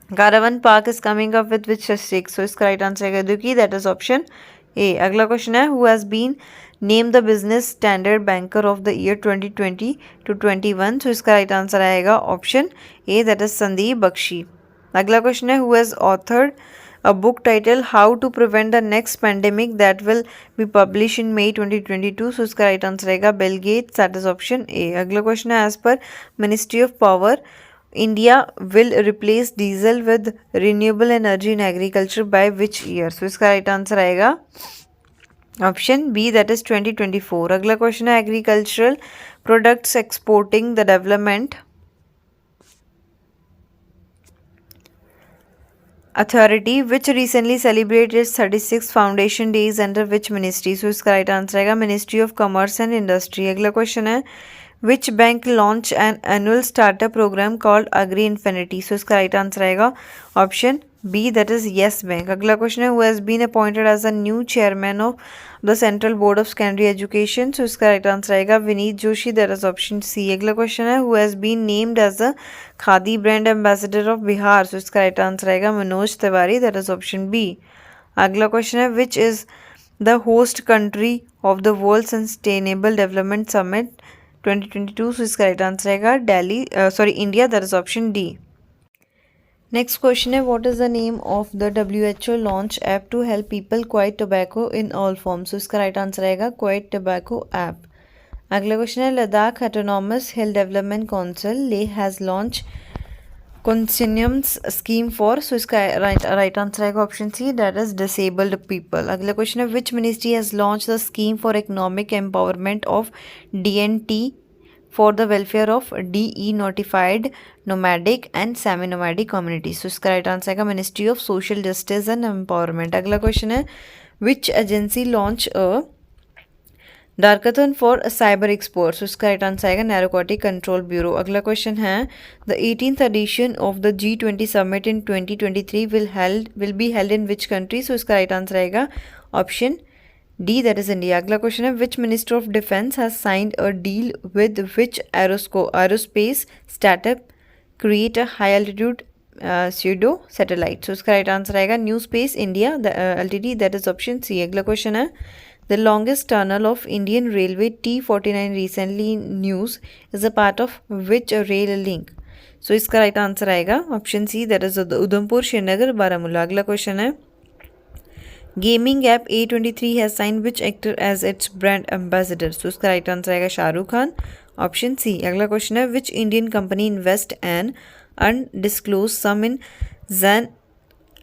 Caravan Park is coming up with which district। so इसका right answer आएगा Duki, that is option A. अगला question है who has been named the business standard banker of the year 2020 to 21। so इसका right answer आएगा option A, that is Sandeep Bakhshi. अगला question है who has authored a book title How to Prevent the Next Pandemic that will be published in May 2022. So इसका right answer रहेगा Bill Gates, that is option A. अगला question है as per ministry of power India will replace diesel with renewable energy in agriculture by which year. So इसका right answer आएगा option B, that is 2024. अगला question है agricultural products exporting the development Authority which recently celebrated its 36th foundation days under which ministry. So इसका right answer आएगा ministry of commerce and industry. अगला question है which bank launched an annual startup program called Agri Infinity. So इसका right answer आएगा option B, that is Yes Bank. अगला question है who has been appointed as a new chairman of the central board of secondary education. So इसका right answer आएगा Vineet Joshi, that is option C. अगला question है who has been named as a Khadi brand ambassador of Bihar. So इसका right answer आएगा Manoj Tiwari, that is option B. अगला question है विच is the host country of the world sustainable development summit 2022. So इसका right answer आएगा India, that is option D. Next question है what is the name of the WHO launch app to help people quit tobacco in all forms. So इसका right answer आएगा quit tobacco app. अगला question है Ladakh autonomous hill development council Leh has launch कंसिनियम्स scheme for. So इसका right answer आएगा option C, that is disabled people. अगला question है which ministry has launch the scheme for economic empowerment of DNT for the welfare of DE notified nomadic and semi nomadic communities. So इसका right answer आएगा ministry of social justice and empowerment. अगला question है which agency launch a darkathon for cyber experts. so इसका right answer आएगा narcotics control bureau. अगला question है द 18th edition of the G20 summit in 2023 will be held in which country. so इसका right answer आएगा option D, that is India. अगला question है which minister of defense has signed a deal with which aerospace startup create a high altitude pseudo satellite. so इसका right answer आएगा new space India LTD, that is option C. अगला question है the longest tunnel of Indian Railway T49 recently news is a part of which rail link. so इसका right answer आएगा option C, that is Udhampur Srinagar Baramulla. अगला question है gaming app A23 has sign which actor as its brand ambassador. So उसका right answer आएगा Shahrukh Khan, option C. अगला question है which Indian company invest an undisclosed sum in Zand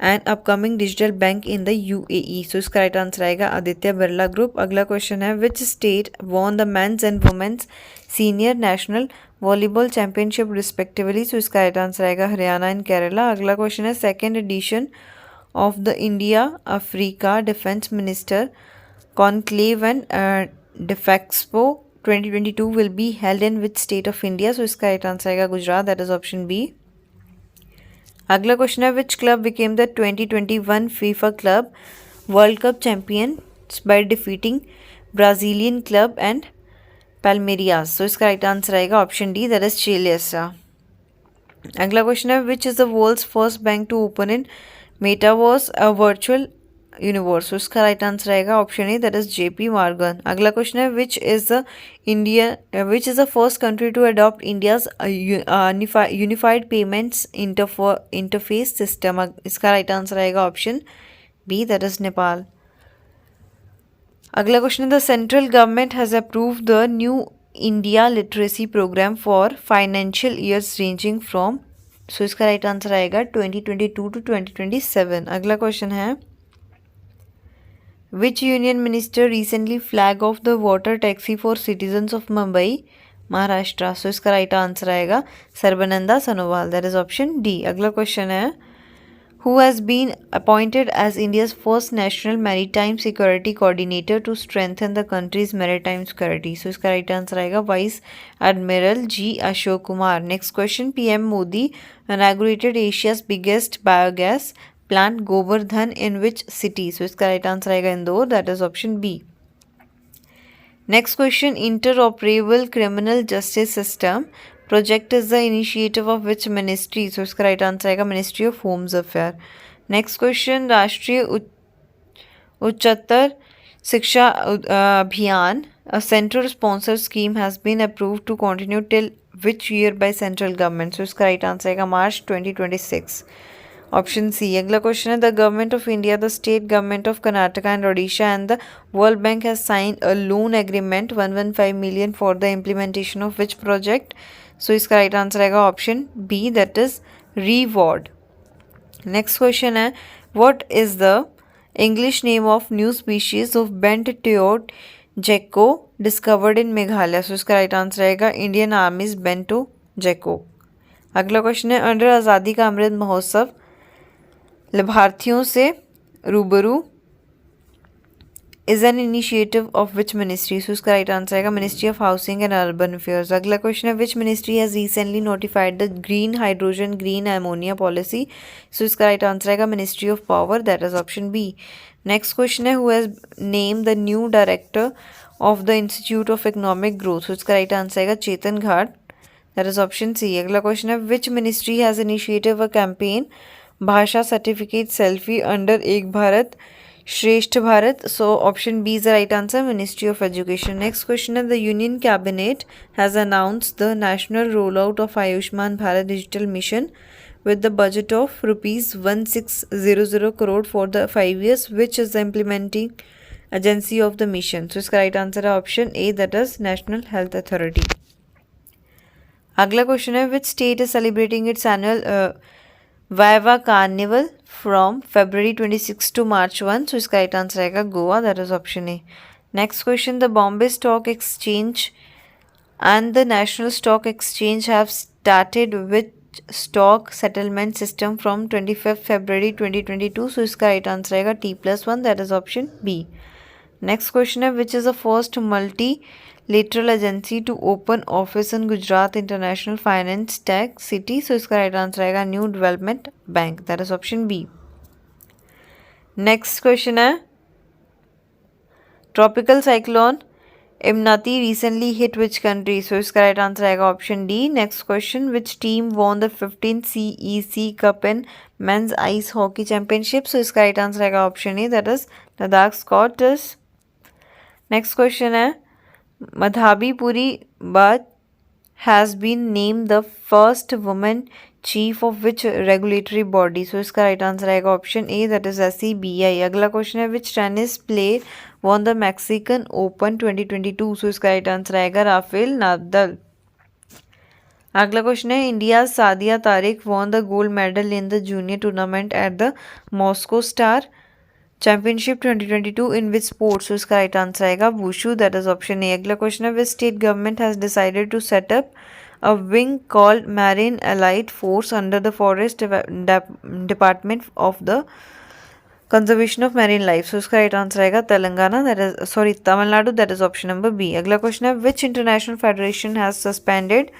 and upcoming digital bank in the UAE. So इसका right answer आएगा Aditya Birla group. अगला question है which state won the men's and women's senior national volleyball championship respectively. So इसका right answer आएगा Haryana and Kerala. अगला question है second edition of the India Africa Defense Minister Conclave and Defexpo 2022 will be held in which state of India. so इसका right answer आएगा Gujarat, that is option B. अगला question है which club became the 2021 FIFA Club World Cup champions by defeating Brazilian club and Palmeiras. so इसका right answer आएगा option D, that is Chelsea. अगला question है which is the world's first bank to open in Metaverse a virtual universe. so इसका right answer आएगा option A, that is JP Morgan. अगला question है which is the first country to adopt India's unified payments interface system. इसका right answer आएगा option B, that is Nepal. अगला question है the central government has approved the new India literacy programme for financial years ranging from. So इसका right answer आएगा 2022 to 2027. अगला question है which union minister recently flag off the water taxi for citizens of Mumbai Maharashtra. So इसका right answer आएगा Sarbananda Sonowal, that is option D. अगला question है who has been appointed as India's first national maritime security coordinator to strengthen the country's maritime security. So इसका right answer आएगा vice admiral G Ashok Kumar. Next question PM Modi inaugurated Asia's biggest biogas plant Govardhan in which city? So इसका right answer आएगा Indore, that is option B. Next question interoperable criminal justice system project is the initiative of which ministry? So इसका right answer आएगा ministry of homes affair. Next question Rashtriya Uchchatar शिक्षा अभियान a central sponsored scheme has been approved to continue till which year by central government? So इसका right answer आएगा March 2026. Option C. अगला question है the government of India, the state government of Karnataka and Odisha and the world bank has signed a loan agreement 115 million for the implementation of which project. So इसका right answer आएगा option B, that is reward. Next question है what is the English name of new species of bent toed gecko discovered in Meghalaya. सो इसका right answer आएगा Indian आर्मीज bento जेको। अगला question है under आज़ादी का अमृत महोत्सव लाभार्थियों से रूबरू is an initiative of which ministry. So इसका राइट आंसर आएगा ministry of housing and urban affairs. अगला क्वेश्चन है which ministry has recently notified the green hydrogen green ammonia policy. So इसका राइट आंसर आएगा ministry of power, that is option B. Next question है who has named the new director of the institute of economic growth. So इसका right answer आएगा Chetan Ghate, that is option C. अगला question है which ministry has initiated a campaign Bhasha certificate selfie under Ek Bharat Shreshtha Bharat. So option B is the right answer, ministry of education. Next question है the union cabinet has announced the national roll out of Ayushman Bharat digital mission with the budget of rupees 1600 crore for the 5 years, which is the implementing agency of the mission. So इसका right answer है option A, that is National Health Authority. अगला question है which state is celebrating its annual Viva Carnival from February 26 to March 1. So इसका right answer आएगा Goa, that is option A. Next question, the Bombay Stock Exchange and the National Stock Exchange have started with stock settlement system from 25th February 2022. So इसका right answer आएगा T+1, that is option B. Next question है which is the first multilateral agency to open office in Gujarat International Finance Tech City. So इसका right answer आएगा New Development Bank, that is option B. Next question है tropical cyclone Imnati recently hit which country? So इसका right answer आएगा option D. Next question, which team won the 15th CEC Cup in Men's Ice Hockey Championship? So इसका right answer आएगा option A, that is Ladakh Scots. Next question है Madhabi Puri Bhatt has been named the first woman chief of which regulatory body? So इसका right answer आएगा option A, that is SCBI. अगला question है which tennis player won the Mexican Open 2022? So इसका right answer आएगा Rafale Nadal. अगला question है India Sadia Tariq won the gold medal in the junior tournament at the Moscow Star Championship 2022 in which sport? So इसका right answer आएगा wushu, that is option A. अगला question है which state government has decided to set up a wing called Marine Allied Force under the Forest Department of the Conservation of Marine Life? So इसका right answer आएगा Telangana, that is Tamil Nadu, that is option number B. अगला question है which international federation has suspended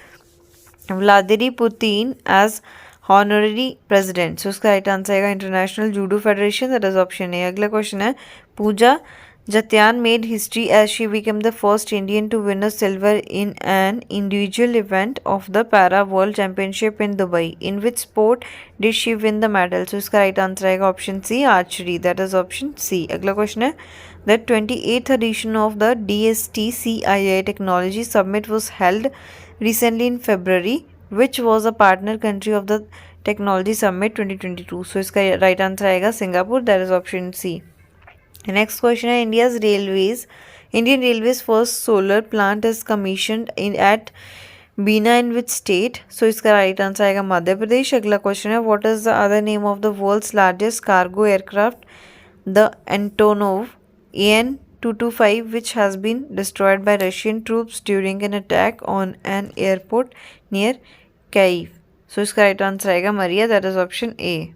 Vladimir Putin as honorary president? So इसका right answer आएगा international judo federation, that is option A. अगला question है पूजा Jatian made history as she became the first Indian to win a silver in an individual event of the Para World Championship in Dubai. In which sport did she win the medal? So इसका right answer आएगा option C, archery, that is option C. अगला question है the 28th edition of the DST-CII Technology Summit was held recently in February. Which was a partner country of the Technology Summit 2022? So इसका right answer आएगा Singapore, that is option C. Next question है Indian Railways first solar plant is commissioned at Bina in which state? So इसका right answer आएगा मध्य प्रदेश। अगला question है what is the other name of the world's largest cargo aircraft? The Antonov AN-225 which has been destroyed by Russian troops during an attack on an airport near Kyiv. So इसका right answer आएगा Maria, that is option A.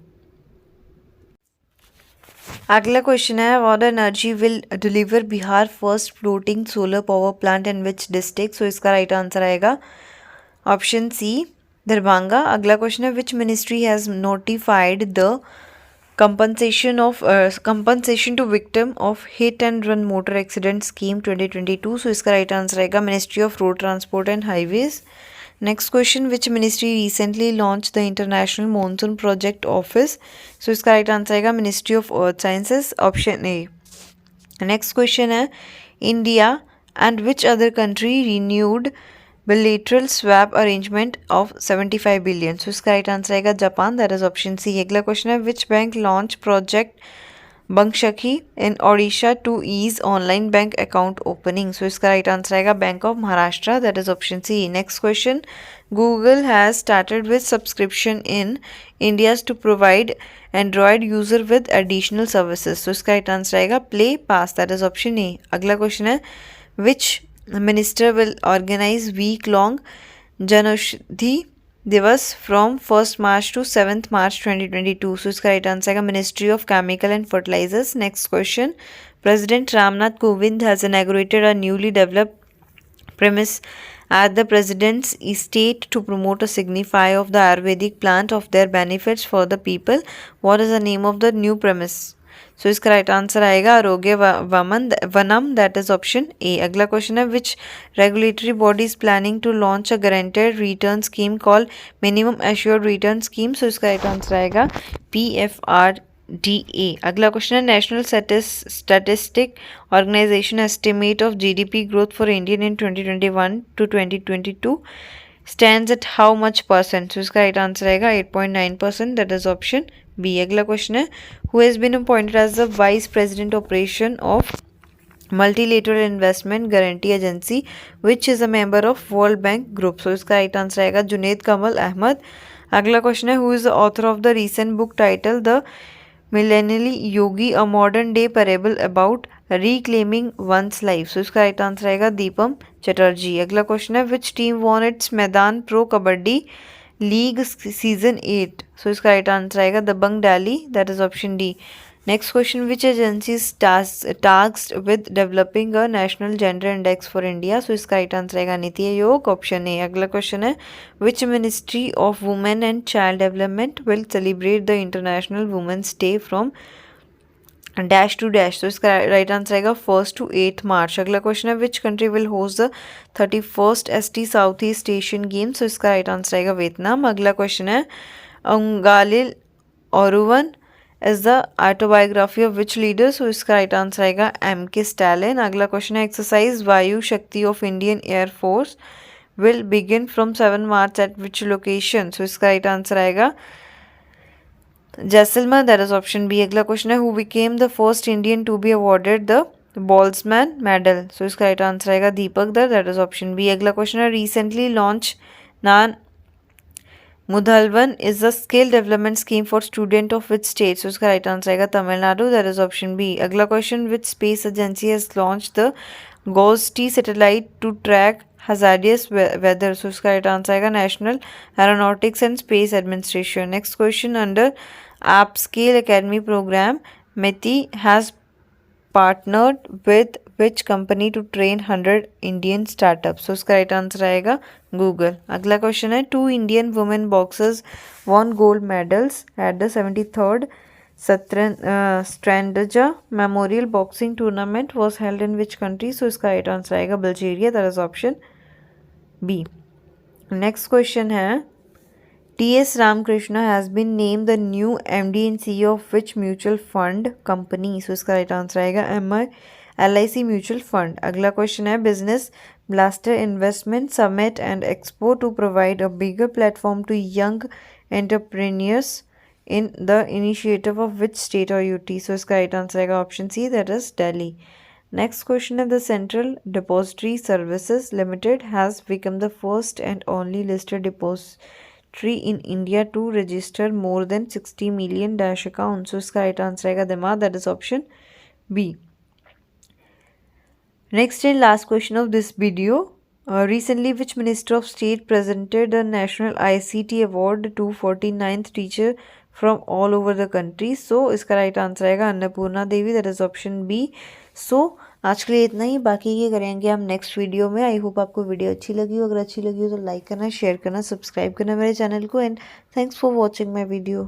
अगला question है what energy will deliver Bihar first floating solar power plant in which district? So इसका right answer आएगा option C Darbhanga. अगला question है which ministry has notified the compensation to victim of hit and run motor accident scheme 2022? So इसका right answer आएगा ministry of road transport and highways. Next question which ministry recently launch the international monsoon project office? So इसका right answer आएगा ministry of earth sciences, option A. Next question है India and which other country renewed bilateral swap arrangement of 75 billion. So इसका right answer आएगा Japan, that is option C. अगला question है which bank launch project बंशकी in Odisha to ease online bank account opening. So इसका right answer आएगा bank of Maharashtra, that is option C. Next question, Google has started with subscription in India to provide android user with additional services. So इसका right answer आएगा play pass, that is option A. अगला question है which minister will organise week long Janaushadhi Diwas from 1st March to 7th March 2022। So इसका right answer आएगा ministry of chemical and fertilisers. Next question, president Ramnath Kovind has inaugurated a newly developed premise at the president's estate to promote a signify of the Ayurvedic plant of their benefits for the people. What is the name of the new premise? So इसका right answer आएगा Arogya Vanam, that is option A. अगला question है which regulatory body is planning to launch a guaranteed return scheme call minimum assured return scheme. So इसका right answer आएगा PFRDA। अगला question है national statistic organisation estimate of GDP growth for Indian in 2021 to 2022 stands at how much percent? So इसका right answer आएगा 8.9%, that is option B. अगला question है who has been appointed as the vice president operation of multilateral investment guarantee agency which is a member of World Bank group। so इसका right answer आएगा जुनेद कमल अहमद। अगला question है who is the author of the recent book title The Millennial Yogi, a modern day parable about reclaiming one's life। so इसका right answer आएगा दीपम चटर्जी। अगला question है which team won its maiden pro Kabaddi league season 8। So इसका right answer आएगा Dabang Delhi, that is option D. Next question which agency is tasked with developing a national gender index for India. So इसका right answer आएगा नीति Aayog, option A. अगला question है which ministry of women and child development will celebrate the international women's day from dash to dash. तो इसका right answer आएगा 1st to 8th March। अगला question है which country will host the 31st ST south east Asian games. तो इसका right answer आएगा Vietnam. अगला question है Ungalil Oruvan is the autobiography of which leader. So इसका राइट आंसर आएगा MK स्टैलिन। अगला क्वेश्चन है exercise Vayu Shakti of Indian air force will begin from 7 March at which location. So इसका राइट आंसर आएगा Jaisalmer, that is option B. अगला question है who became the first Indian to be awarded the Boltzmann medal. So इसका right answer आएगा Deepak Dhar, that is option B. अगला question है recently launch Naan Mudhalvan is the skill development scheme for student of which state. So इसका right answer आएगा Tamil Nadu, that is option B. अगला question which space agency has launch the GOES T satellite to track hazardous weather। So इसका right answer आएगा national aeronautics and space administration. Next question under Upscale Academy program, METI has partnered with which company to train 100 Indian startups? So इसका right answer आएगा Google. अगला question है 2 Indian women boxers won gold medals at the 73rd Strandaja Memorial Boxing Tournament was held in which country? So इसका right answer आएगा Bulgaria, that is option B. Next question है T.S. Ramakrishna has been named the new MD and CEO of which mutual fund company? So इसका right answer आएगा LIC Mutual Fund। अगला question है Business Blaster Investment Summit and Expo to provide a bigger platform to young entrepreneurs in the initiative of which state or UT? So इसका right answer आएगा option C, that is Delhi। Next question है the Central Depository Services Limited has become the first and only listed depository in India to register more than 60 million dash accounts। So इसका right answer आएगा दिमाग, that is option B। Next and last question of this video, recently which Minister of State presented a National ICT Award to 49th teacher from all over the country? So इसका right answer आएगा अन्नपूर्णा देवी, that is option B। So आज के लिए इतना ही, बाकी ये करेंगे हम नेक्स्ट वीडियो में। आई होप आपको वीडियो अच्छी लगी हो, अगर अच्छी लगी हो तो लाइक करना, शेयर करना, सब्सक्राइब करना मेरे चैनल को। And thanks for watching my video.